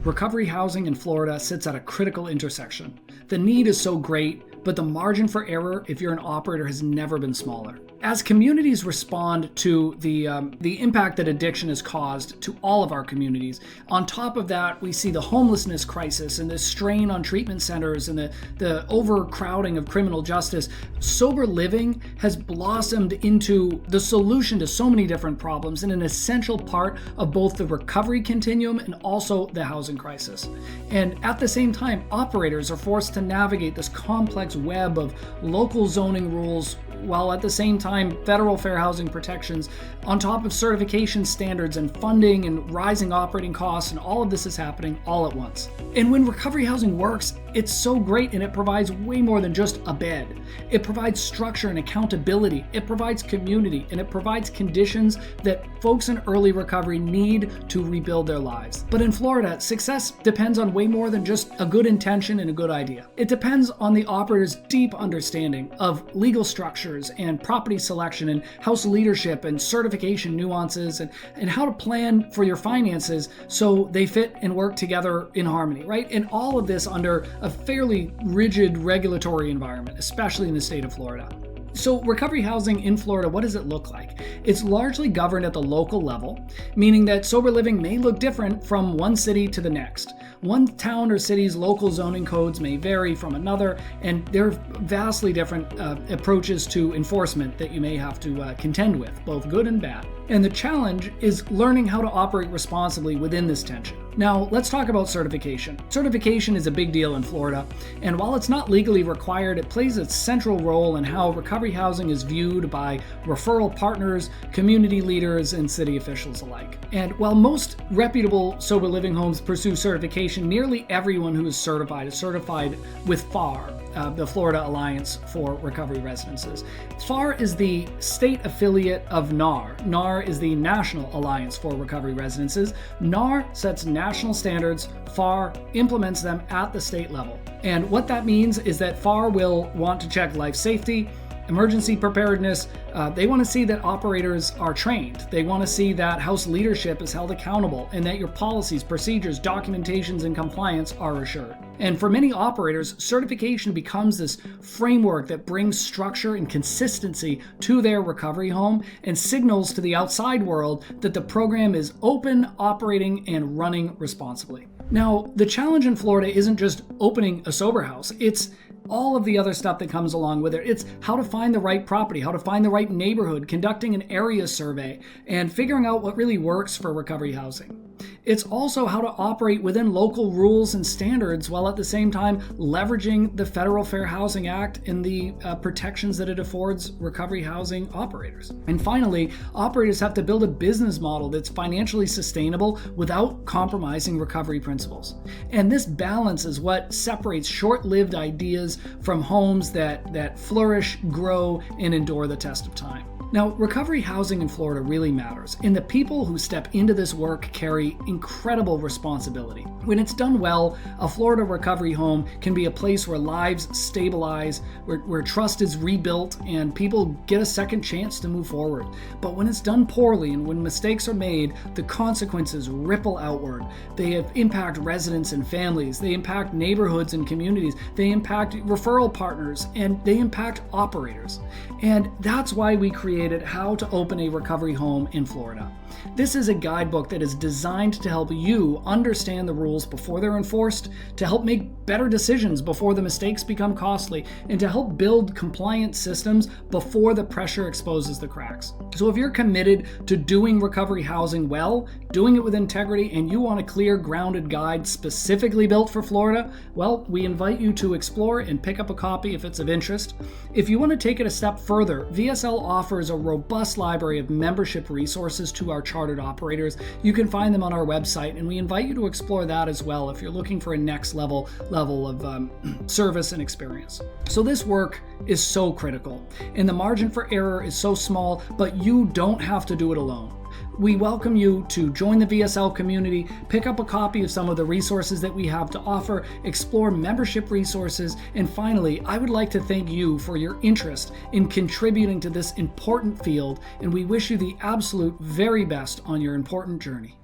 Recovery housing in Florida sits at a critical intersection. The need is so great, but the margin for error if you're an operator has never been smaller. As communities respond to the impact that addiction has caused to all of our communities, on top of that, we see the homelessness crisis and the strain on treatment centers and the overcrowding of criminal justice. Sober living has blossomed into the solution to so many different problems and an essential part of both the recovery continuum and also the housing crisis. And at the same time, operators are forced to navigate this complex web of local zoning rules, while at the same time federal fair housing protections, on top of certification standards and funding and rising operating costs, and all of this is happening all at once. And when recovery housing works, it's so great, and it provides way more than just a bed. It provides structure and accountability, it provides community, and it provides conditions that folks in early recovery need to rebuild their lives. But in Florida, success depends on way more than just a good intention and a good idea. It depends on the operator's deep understanding of legal structures and property selection and house leadership and certification nuances and how to plan for your finances so they fit and work together in harmony, right? And all of this under a fairly rigid regulatory environment, especially in the state of Florida. So recovery housing in Florida, what does it look like? It's largely governed at the local level, meaning that sober living may look different from one city to the next. One town or city's local zoning codes may vary from another, and there are vastly different approaches to enforcement that you may have to contend with, both good and bad. And the challenge is learning how to operate responsibly within this tension. Now, let's talk about certification. Certification is a big deal in Florida, and while it's not legally required, it plays a central role in how recovery housing is viewed by referral partners, community leaders, and city officials alike. And while most reputable sober living homes pursue certification, nearly everyone who is certified with FARR, the Florida Alliance for Recovery Residences. FARR is the state affiliate of NARR. NARR is the National Alliance for Recovery Residences. NARR sets national standards, FARR implements them at the state level. And what that means is that FARR will want to check life safety, emergency preparedness. They want to see that operators are trained. They want to see that house leadership is held accountable and that your policies, procedures, documentations, and compliance are assured. And for many operators, certification becomes this framework that brings structure and consistency to their recovery home and signals to the outside world that the program is open, operating, and running responsibly. Now, the challenge in Florida isn't just opening a sober house. It's all of the other stuff that comes along with it. It's how to find the right property, how to find the right neighborhood, conducting an area survey, and figuring out what really works for recovery housing. It's also how to operate within local rules and standards while at the same time leveraging the Federal Fair Housing Act and the protections that it affords recovery housing operators. And finally, operators have to build a business model that's financially sustainable without compromising recovery principles. And this balance is what separates short-lived ideas from homes that flourish, grow, and endure the test of time. Now, recovery housing in Florida really matters, and the people who step into this work carry incredible responsibility. When it's done well, a Florida recovery home can be a place where lives stabilize, where trust is rebuilt, and people get a second chance to move forward. But when it's done poorly and when mistakes are made, the consequences ripple outward. They impact residents and families, they impact neighborhoods and communities, they impact referral partners, and they impact operators. And that's why we created How to Open a Recovery Home in Florida. This is a guidebook that is designed to help you understand the rules before they're enforced, to help make better decisions before the mistakes become costly, and to help build compliant systems before the pressure exposes the cracks. So if you're committed to doing recovery housing well, doing it with integrity, and you want a clear, grounded guide specifically built for Florida, well, we invite you to explore and pick up a copy if it's of interest. If you want to take it a step further, VSL offers a robust library of membership resources to our chartered operators. You can find them on our website, and we invite you to explore that as well if you're looking for a next level of service and experience. So this work is so critical, and the margin for error is so small, but you don't have to do it alone. We welcome you to join the VSL community, pick up a copy of some of the resources that we have to offer, explore membership resources, and finally, I would like to thank you for your interest in contributing to this important field, and we wish you the absolute very best on your important journey.